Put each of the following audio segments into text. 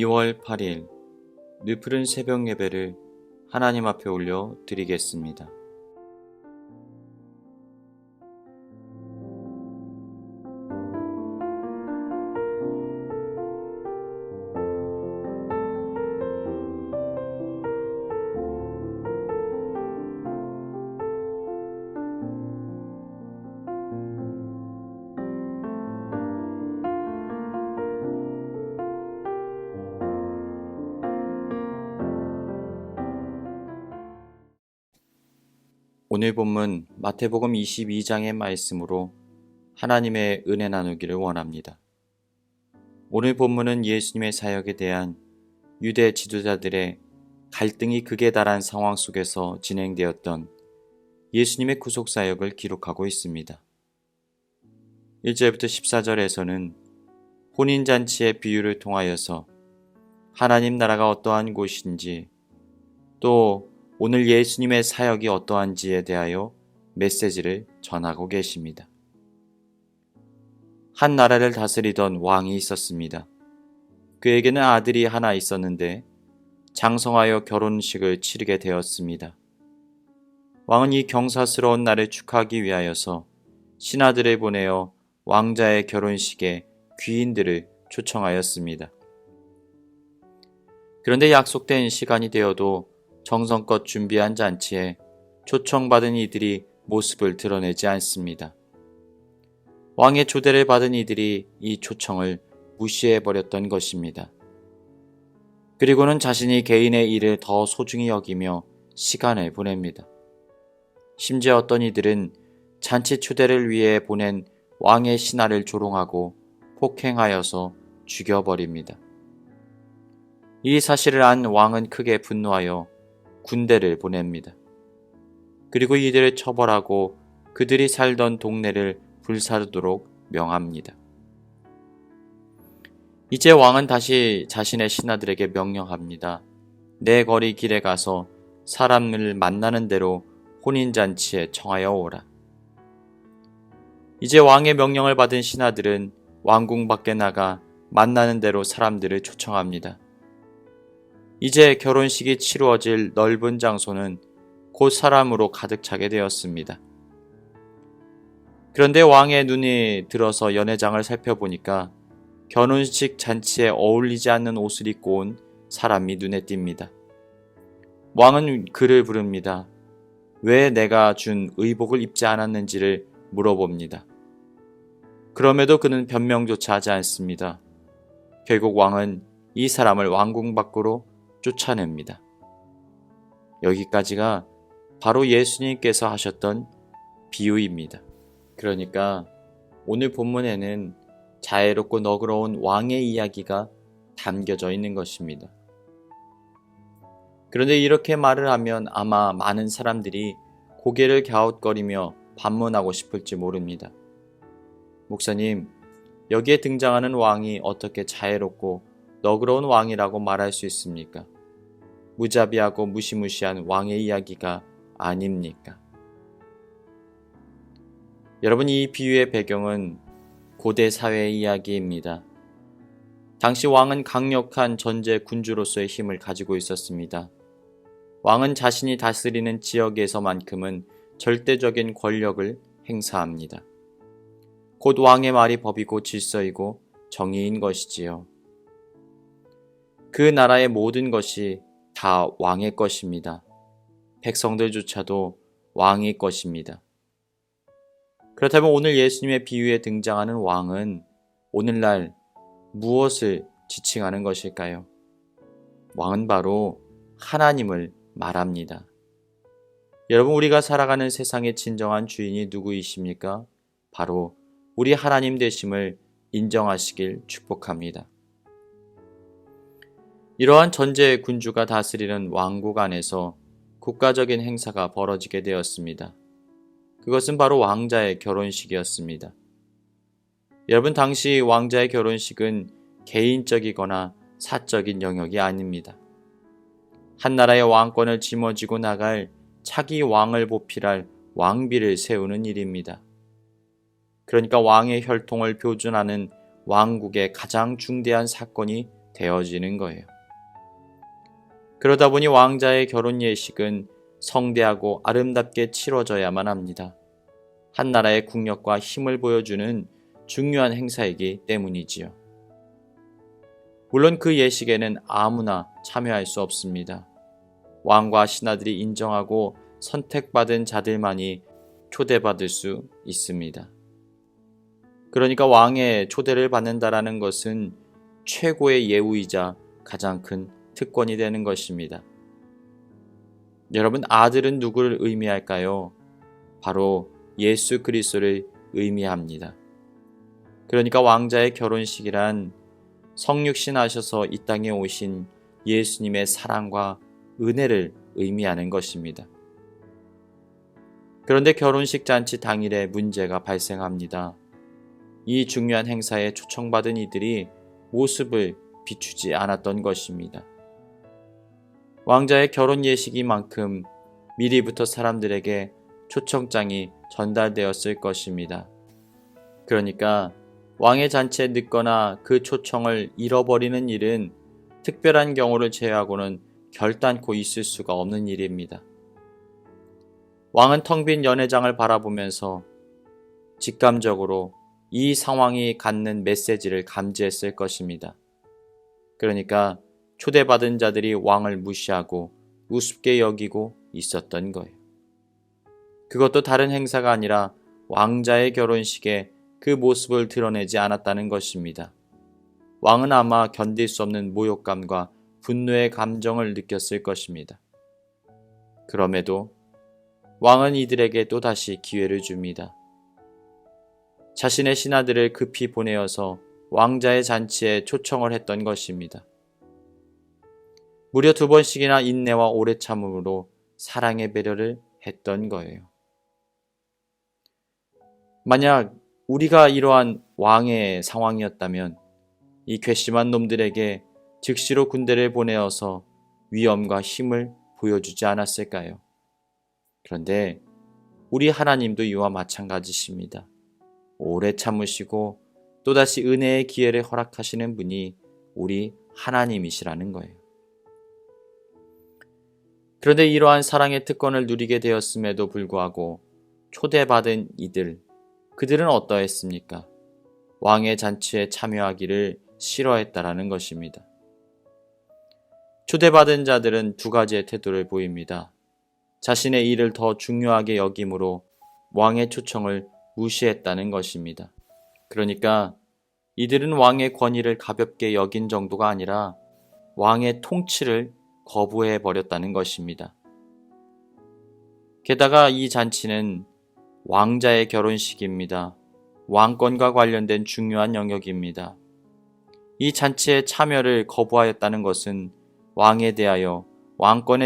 2월 8일 늦푸른 새벽 예배를 하나님 앞에 올려 드리겠습니다. 오늘 본문 마태복음 22장의 말씀으로 하나님의 은혜 나누기를 원합니다. 오늘 본문은 예수님의 사역에 대한 유대 지도자들의 갈등이 극에 달한 상황 속에서 진행되었던 예수님의 구속 사역을 기록하고 있습니다. 1절부터 14절에서는 혼인잔치의 비유를 통하여서 하나님 나라가 어떠한 곳인지, 또 오늘 예수님의 사역이 어떠한지에 대하여 메시지를 전하고 계십니다. 한 나라를 다스리던 왕이 있었습니다. 그에게는 아들이 하나 있었는데 장성하여 결혼식을 치르게 되었습니다. 왕은 이 경사스러운 날을 축하하기 위하여서 신하들을 보내어 왕자의 결혼식에 귀인들을 초청하였습니다. 그런데 약속된 시간이 되어도 정성껏 준비한 잔치에 초청받은 이들이 모습을 드러내지 않습니다. 왕의 초대를 받은 이들이 이 초청을 무시해버렸던 것입니다. 그리고는 자신이 개인의 일을 더 소중히 여기며 시간을 보냅니다. 심지어 어떤 이들은 잔치 초대를 위해 보낸 왕의 신하를 조롱하고 폭행하여서 죽여버립니다. 이 사실을 안 왕은 크게 분노하여 군대를 보냅니다. 그리고 이들을 처벌하고 그들이 살던 동네를 불사르도록 명합니다. 이제 왕은 다시 자신의 신하들에게 명령합니다. 내 거리 길에 가서 사람을 만나는 대로 혼인잔치에 청하여 오라. 이제 왕의 명령을 받은 신하들은 왕궁 밖에 나가 만나는 대로 사람들을 초청합니다. 이제 결혼식이 치루어질 넓은 장소는 곧 사람으로 가득 차게 되었습니다. 그런데 왕의 눈이 들어서 연회장을 살펴보니까 결혼식 잔치에 어울리지 않는 옷을 입고 온 사람이 눈에 띕니다. 왕은 그를 부릅니다. 왜 내가 준 의복을 입지 않았는지를 물어봅니다. 그럼에도 그는 변명조차 하지 않습니다. 결국 왕은 이 사람을 왕궁 밖으로 쫓아냅니다. 여기까지가 바로 예수님께서 하셨던 비유입니다. 그러니까 오늘 본문에는 자애롭고 너그러운 왕의 이야기가 담겨져 있는 것입니다. 그런데 이렇게 말을 하면 아마 많은 사람들이 고개를 갸웃거리며 반문하고 싶을지 모릅니다. 목사님, 여기에 등장하는 왕이 어떻게 자애롭고 너그러운 왕이라고 말할 수 있습니까? 무자비하고 무시무시한 왕의 이야기가 아닙니까? 여러분, 이 비유의 배경은 고대 사회의 이야기입니다. 당시 왕은 강력한 전제 군주로서의 힘을 가지고 있었습니다. 왕은 자신이 다스리는 지역에서만큼은 절대적인 권력을 행사합니다. 곧 왕의 말이 법이고 질서이고 정의인 것이지요. 그 나라의 모든 것이 다 왕의 것입니다. 백성들조차도 왕의 것입니다. 그렇다면 오늘 예수님의 비유에 등장하는 왕은 오늘날 무엇을 지칭하는 것일까요? 왕은 바로 하나님을 말합니다. 여러분, 우리가 살아가는 세상의 진정한 주인이 누구이십니까? 바로 우리 하나님 되심을 인정하시길 축복합니다. 이러한 전제 군주가 다스리는 왕국 안에서 국가적인 행사가 벌어지게 되었습니다. 그것은 바로 왕자의 결혼식이었습니다. 여러분, 당시 왕자의 결혼식은 개인적이거나 사적인 영역이 아닙니다. 한 나라의 왕권을 짊어지고 나갈 차기 왕을 보필할 왕비를 세우는 일입니다. 그러니까 왕의 혈통을 표준하는 왕국의 가장 중대한 사건이 되어지는 거예요. 그러다 보니 왕자의 결혼 예식은 성대하고 아름답게 치러져야만 합니다. 한 나라의 국력과 힘을 보여주는 중요한 행사이기 때문이지요. 물론 그 예식에는 아무나 참여할 수 없습니다. 왕과 신하들이 인정하고 선택받은 자들만이 초대받을 수 있습니다. 그러니까 왕의 초대를 받는다라는 것은 최고의 예우이자 가장 큰 특권이 되는 것입니다. 여러분, 아들은 누구를 의미할까요? 바로 예수 그리스도를 의미합니다. 그러니까 왕자의 결혼식이란 성육신 하셔서 이 땅에 오신 예수님의 사랑과 은혜를 의미하는 것입니다. 그런데 결혼식 잔치 당일에 문제가 발생합니다. 이 중요한 행사에 초청받은 이들이 모습을 비추지 않았던 것입니다. 왕자의 결혼 예식이만큼 미리부터 사람들에게 초청장이 전달되었을 것입니다. 그러니까 왕의 잔치에 늦거나 그 초청을 잃어버리는 일은 특별한 경우를 제외하고는 결단코 있을 수가 없는 일입니다. 왕은 텅 빈 연회장을 바라보면서 직감적으로 이 상황이 갖는 메시지를 감지했을 것입니다. 그러니까 초대받은 자들이 왕을 무시하고 우습게 여기고 있었던 거예요. 그것도 다른 행사가 아니라 왕자의 결혼식에 그 모습을 드러내지 않았다는 것입니다. 왕은 아마 견딜 수 없는 모욕감과 분노의 감정을 느꼈을 것입니다. 그럼에도 왕은 이들에게 또다시 기회를 줍니다. 자신의 신하들을 급히 보내어서 왕자의 잔치에 초청을 했던 것입니다. 무려 2번씩이나 인내와 오래 참음으로 사랑의 배려를 했던 거예요. 만약 우리가 이러한 왕의 상황이었다면 이 괘씸한 놈들에게 즉시로 군대를 보내어서 위엄과 힘을 보여주지 않았을까요? 그런데 우리 하나님도 이와 마찬가지십니다. 오래 참으시고 또다시 은혜의 기회를 허락하시는 분이 우리 하나님이시라는 거예요. 그런데 이러한 사랑의 특권을 누리게 되었음에도 불구하고 초대받은 그들은 어떠했습니까? 왕의 잔치에 참여하기를 싫어했다라는 것입니다. 초대받은 자들은 2가지의 태도를 보입니다. 자신의 일을 더 중요하게 여김으로 왕의 초청을 무시했다는 것입니다. 그러니까 이들은 왕의 권위를 가볍게 여긴 정도가 아니라 왕의 통치를 거부해 버렸다는 것입니다. 게다가 이 잔치는 왕자의 결혼식입니다. 왕권과 관련된 중요한 영역입니다. 이 잔치에 참여를 거부하였다는 것은 왕권에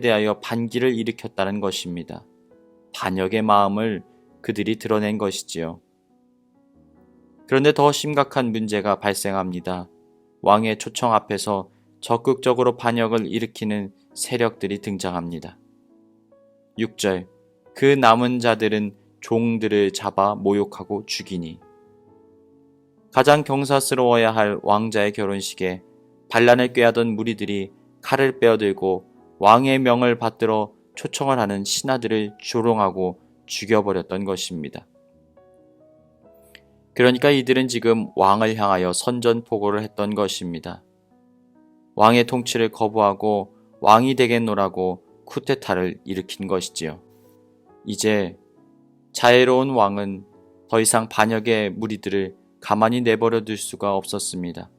대하여 반기를 일으켰다는 것입니다. 반역의 마음을 그들이 드러낸 것이지요. 그런데 더 심각한 문제가 발생합니다. 왕의 초청 앞에서 적극적으로 반역을 일으키는 세력들이 등장합니다. 6절, 그 남은 자들은 종들을 잡아 모욕하고 죽이니. 가장 경사스러워야 할 왕자의 결혼식에 반란을 꾀하던 무리들이 칼을 빼어들고 왕의 명을 받들어 초청을 하는 신하들을 조롱하고 죽여버렸던 것입니다. 그러니까 이들은 지금 왕을 향하여 선전포고를 했던 것입니다. 왕의 통치를 거부하고 왕이 되겠노라고 쿠데타를 일으킨 것이지요. 이제 자애로운 왕은 더 이상 반역의 무리들을 가만히 내버려 둘 수가 없었습니다.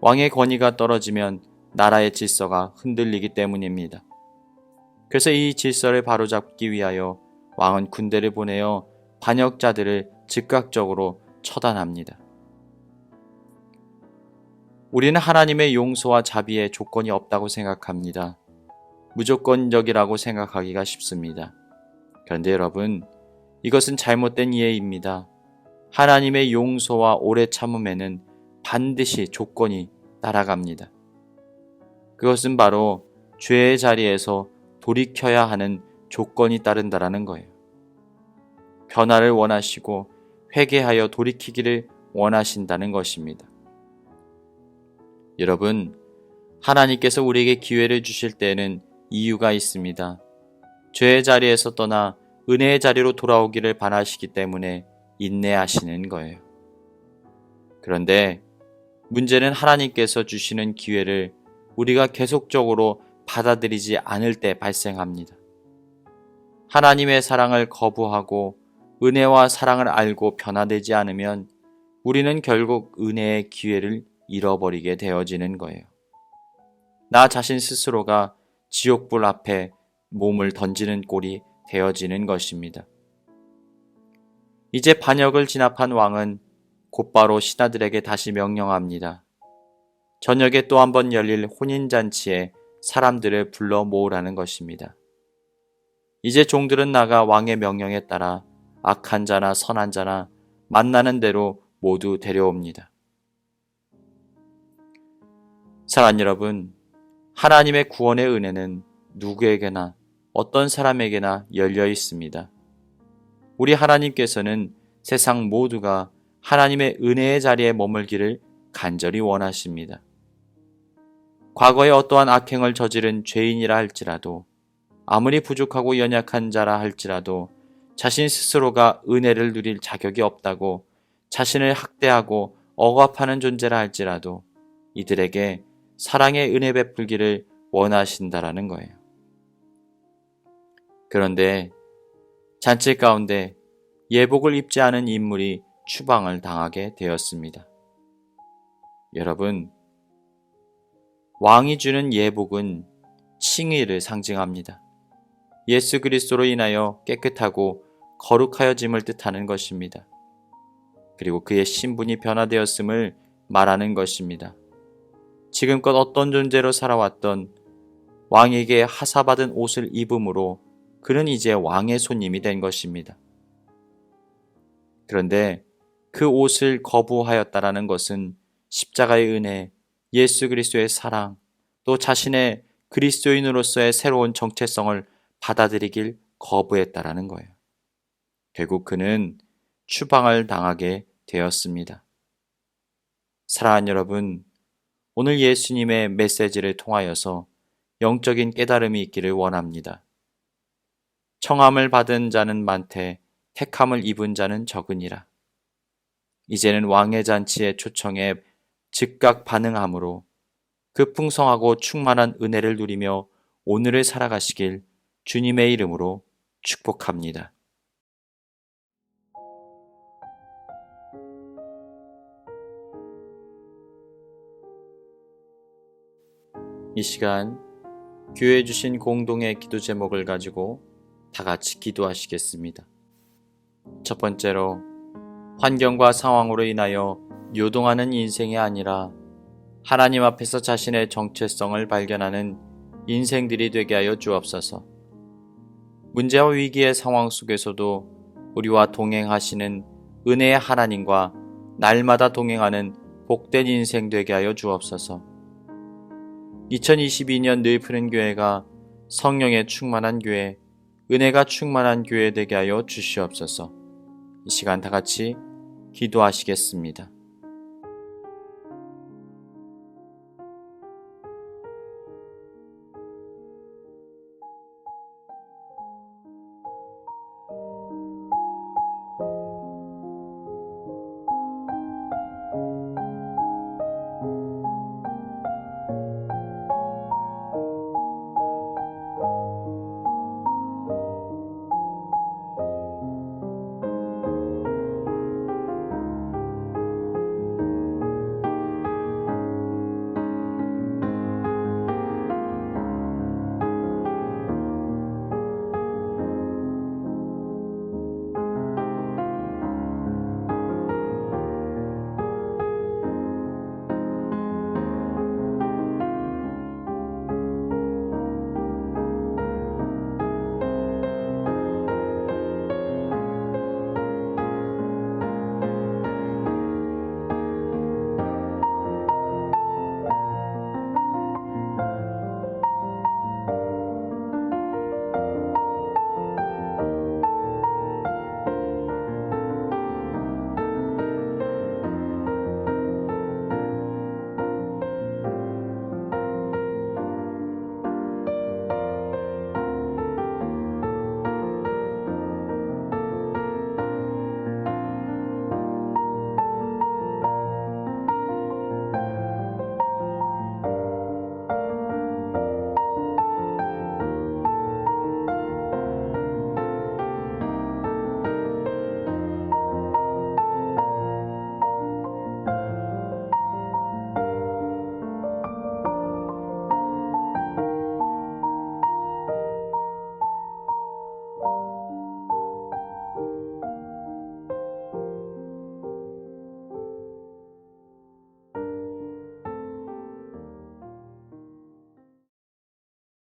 왕의 권위가 떨어지면 나라의 질서가 흔들리기 때문입니다. 그래서 이 질서를 바로잡기 위하여 왕은 군대를 보내어 반역자들을 즉각적으로 처단합니다. 우리는 하나님의 용서와 자비의 조건이 없다고 생각합니다. 무조건적이라고 생각하기가 쉽습니다. 그런데 여러분, 이것은 잘못된 이해입니다. 하나님의 용서와 오래 참음에는 반드시 조건이 따라갑니다. 그것은 바로 죄의 자리에서 돌이켜야 하는 조건이 따른다라는 거예요. 변화를 원하시고 회개하여 돌이키기를 원하신다는 것입니다. 여러분, 하나님께서 우리에게 기회를 주실 때에는 이유가 있습니다. 죄의 자리에서 떠나 은혜의 자리로 돌아오기를 바라시기 때문에 인내하시는 거예요. 그런데 문제는 하나님께서 주시는 기회를 우리가 계속적으로 받아들이지 않을 때 발생합니다. 하나님의 사랑을 거부하고 은혜와 사랑을 알고 변화되지 않으면 우리는 결국 은혜의 기회를 잃어버리게 되어지는 거예요. 나 자신 스스로가 지옥불 앞에 몸을 던지는 꼴이 되어지는 것입니다. 이제 반역을 진압한 왕은 곧바로 신하들에게 다시 명령합니다. 저녁에 또 한 번 열릴 혼인잔치에 사람들을 불러 모으라는 것입니다. 이제 종들은 나가 왕의 명령에 따라 악한 자나 선한 자나 만나는 대로 모두 데려옵니다. 사랑하는 여러분, 하나님의 구원의 은혜는 누구에게나 어떤 사람에게나 열려 있습니다. 우리 하나님께서는 세상 모두가 하나님의 은혜의 자리에 머물기를 간절히 원하십니다. 과거에 어떠한 악행을 저지른 죄인이라 할지라도, 아무리 부족하고 연약한 자라 할지라도 자신 스스로가 은혜를 누릴 자격이 없다고 자신을 학대하고 억압하는 존재라 할지라도 이들에게 사랑의 은혜 베풀기를 원하신다라는 거예요. 그런데 잔치 가운데 예복을 입지 않은 인물이 추방을 당하게 되었습니다. 여러분, 왕이 주는 예복은 칭의를 상징합니다. 예수 그리스도로 인하여 깨끗하고 거룩하여짐을 뜻하는 것입니다. 그리고 그의 신분이 변화되었음을 말하는 것입니다. 지금껏 어떤 존재로 살아왔던 왕에게 하사받은 옷을 입음으로 그는 이제 왕의 손님이 된 것입니다. 그런데 그 옷을 거부하였다라는 것은 십자가의 은혜, 예수 그리스도의 사랑, 또 자신의 그리스도인으로서의 새로운 정체성을 받아들이길 거부했다라는 거예요. 결국 그는 추방을 당하게 되었습니다. 사랑하는 여러분, 오늘 예수님의 메시지를 통하여서 영적인 깨달음이 있기를 원합니다. 청함을 받은 자는 많되 택함을 입은 자는 적으니라. 이제는 왕의 잔치의 초청에 즉각 반응함으로 그 풍성하고 충만한 은혜를 누리며 오늘을 살아가시길 주님의 이름으로 축복합니다. 이 시간 교회에 주신 공동의 기도 제목을 가지고 다 같이 기도하시겠습니다. 첫 번째로, 환경과 상황으로 인하여 요동하는 인생이 아니라 하나님 앞에서 자신의 정체성을 발견하는 인생들이 되게 하여 주옵소서. 문제와 위기의 상황 속에서도 우리와 동행하시는 은혜의 하나님과 날마다 동행하는 복된 인생 되게 하여 주옵소서. 2022년 늘 푸른 교회가 성령에 충만한 교회, 은혜가 충만한 교회 되게 하여 주시옵소서. 이 시간 다 같이 기도하시겠습니다.